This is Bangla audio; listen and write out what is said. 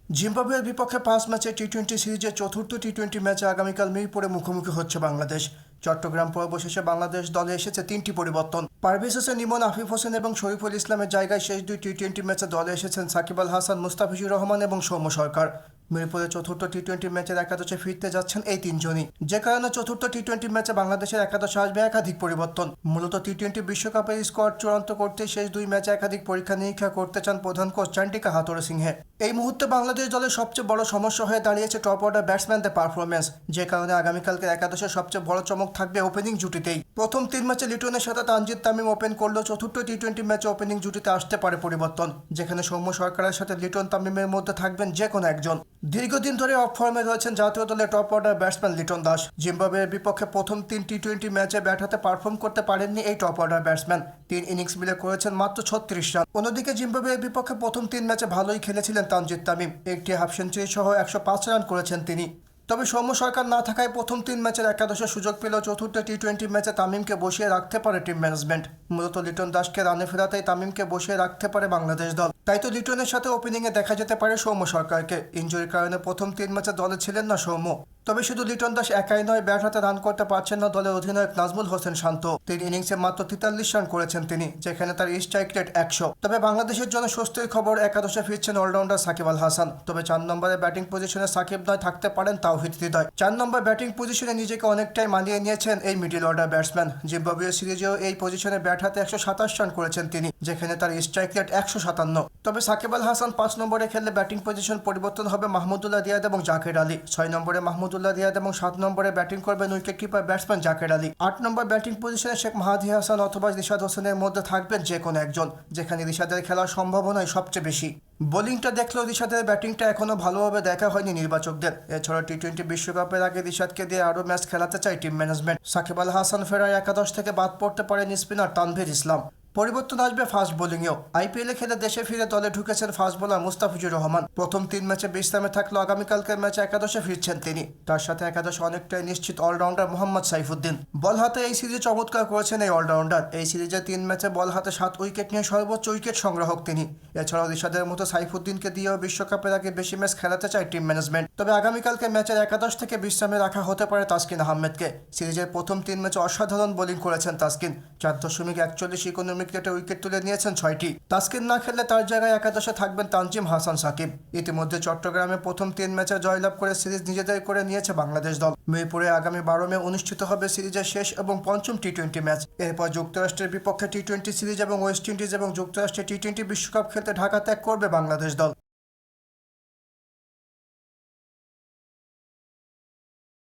জিম্বাবুয়ের বিপক্ষে 5 ম্যাচে টি-20 সিরিজের চতুর্থ টি-20 ম্যাচে আগামীকাল মিরপুরে মুখোমুখি হচ্ছে বাংলাদেশ। চট্টগ্রাম পর্ব শেষে বাংলাদেশ দলে এসেছে 3টি পরিবর্তন। পারভেজ হোসেন ইমন, আফিফ হোসেন এবং শরীফুল ইসলামের জায়গায় শেষ দুই টি-20 ম্যাচে দলে এসেছেন সাকিব আল হাসান, মুস্তাফিজুর রহমান এবং সৌম্য সরকার। মিরপুরে চতুর্থ টি-20 ম্যাচের একাদশে ফিরতে যাচ্ছেন এই তিনজনই, যে কারণে চতুর্থ টি-20 ম্যাচে বাংলাদেশের একাদশে আসবে একাধিক পরিবর্তন। মূলত টি-20 বিশ্বকাপের স্কোয়াড চূড়ান্ত করতে শেষ দুই ম্যাচে একাধিক পরীক্ষা নিরীক্ষা করতে চান প্রধান কোচ চান্ডিকা হাথুরুসিংহে। এই মুহূর্তে বাংলাদেশ দলের সবচেয়ে বড় সমস্যা হয়ে দাঁড়িয়েছে টপ অর্ডার ব্যাটসম্যানদের পারফরমেন্স, যে কারণে আগামীকালকের একাদশের সবচেয়ে বড় চমক থাকবে ওপেনিং জুটিতেই। প্রথম 3 ম্যাচে লিটনের সাথে তানজিদ তামিম ওপেন করলেও চতুর্থ টি-20 ম্যাচে ওপেনিং জুটিতে আসতে পারে পরিবর্তন, যেখানে সৌম্য সরকারের সাথে লিটন তামিমের মধ্যে থাকবেন যে কোনো একজন। দীর্ঘদিন ধরে অফ ফর্মে রয়েছেন জাতীয় দলের top order batsman Liton Das. জিম্বাবুয়ের বিপক্ষে প্রথম 3 টি-20 ম্যাচে ব্যাট হাতে পারফর্ম করতে পারেননি এই টপ অর্ডার ব্যাটসম্যান। 3 ইনিংস মিলে করেছেন মাত্র 36 রান। অন্যদিকে জিম্বাবুয়ের বিপক্ষে প্রথম 3 ম্যাচে ভালোই খেলেছিলেন তানজিদ তামিম, একটি হাফ সেঞ্চুরি সহ 105 রান করেছেন তিনি। তবে সৌম্য সরকার না থাকায় প্রথম 3 ম্যাচের একাদশে সুযোগ পেলেও চতুর্থ টি-20 ম্যাচে তামিমকে বসিয়ে রাখতে পারে টিম ম্যানেজমেন্ট। মূলত লিটন দাসকে রানে ফেরাতেই তামিমকে বসিয়ে রাখতে পারে বাংলাদেশ দল। তাই তো লিটনের সাথে ওপেনিংয়ে দেখা যেতে পারে সৌম্য সরকারকে। ইনজুরির কারণে প্রথম 3 ম্যাচে দলে ছিলেন না সৌম্য। তবে শুধু লিটন দাস একাই নয়, ব্যাট হাতে রান করতে পারছেন না দলের অধিনায়ক নাজমুল হোসেন শান্ত। 3 ইনিংসে মাত্র 43 রান করেছেন তিনি, যেখানে তার স্ট্রাইক রেট 100। তবে বাংলাদেশের জন্য স্বস্তির খবর, একাদশে ফিরছেন অলরাউন্ডার সাকিব আল হাসান। তবে 4 নম্বরে ব্যাটিং পজিশনে সাকিব নয়, থাকতে পারেন তাওহিদ হৃদয়। 4 নম্বর ব্যাটিং পজিশনে নিজেকে অনেকটাই মানিয়ে নিয়েছেন এই মিডল অর্ডার ব্যাটসম্যান। জিম্বাবুয়ে সিরিজেও এই পজিশনে ব্যাট হাতে 127 রান করেছেন তিনি, যেখানে তার স্ট্রাইক রেট 157। তবে সাকিব আল হাসান 5 নম্বরে খেললে ব্যাটিং পজিশন পরিবর্তন হবে মাহমুদুল্লাহ রিয়াদ এবং জাকের আলী। 6 নম্বরে মাহমুদুল্লাহ রিয়াদ এবং 7 নম্বরে ব্যাটিং করবেন wicket keeper batsman Jaker Ali. 8 number batting পজিশনে শেখ মাহাদি হাসান অথবা রিশাদ হোসেনের মধ্যে থাকবেন যে কোনো একজন, যেখানে রিশাদের খেলার সম্ভাবনাই সবচেয়ে বেশি। বোলিংটা দেখলেও রিশাদের ব্যাটিংটা এখনও ভালোভাবে দেখা হয়নি নির্বাচকদের। এছাড়া টি-20 বিশ্বকাপের আগে রিশাদকে দিয়ে আরও ম্যাচ খেলাতে চায় টিম ম্যানেজমেন্ট। সাকিব আল হাসান ফেরায় একাদশ থেকে বাদ পড়তে পারেন স্পিনার তানভীর ইসলাম। পরিবর্তন আসবে ফাস্ট বোলিংয়েও। আইপিএলে খেলে দেশে ফিরে দলে ঢুকেছেন ফাস্ট বোলার মুস্তাফিজুর রহমান। প্রথম 3 ম্যাচে বিশ্রামে থাকলেও আগামীকালকের ম্যাচে একাদশে ফিরছেন তিনি। তার সাথে একাদশে অনেকটাই নিশ্চিত অলরাউন্ডার মোহাম্মদ সাইফুদ্দিন। বল হাতে এই সিরিজে চমৎকার করেছেন এই অলরাউন্ডার। এই সিরিজে 3 ম্যাচে বল হাতে 7 উইকেট নিয়ে সর্বোচ্চ উইকেট সংগ্রাহক তিনি। এছাড়াও রিশাদের মতো সাইফুদ্দিনকে দিয়েও বিশ্বকাপের আগে বেশি ম্যাচ খেলাতে চায় টিম ম্যানেজমেন্ট। তবে আগামীকালকে ম্যাচের একাদশ থেকে বিশ্রামে রাখা হতে পারে তাসকিন আহমেদকে। সিরিজের প্রথম 3 ম্যাচে অসাধারণ বোলিং করেছেন তাসকিন। 4.41 ইকোনমিক রেটে উইকেট তুলে নিয়েছেন 6টি। তাসকিন না খেললে তার জায়গায় একাদশে থাকবেন তানজিম হাসান সাকিব। ইতিমধ্যে চট্টগ্রামে প্রথম 3 ম্যাচে জয়লাভ করে সিরিজ নিজেদের করে নিয়েছে বাংলাদেশ দল। মিরপুরে আগামী 12 মে অনুষ্ঠিত হবে সিরিজের শেষ এবং পঞ্চম টি-20 ম্যাচ। এরপর যুক্তরাষ্ট্রের বিপক্ষে টি-20 সিরিজ এবং ওয়েস্ট ইন্ডিজ এবং যুক্তরাষ্ট্রের টি-20 বিশ্বকাপ খেলতে ঢাকা ত্যাগ করবে বাংলাদেশ দল।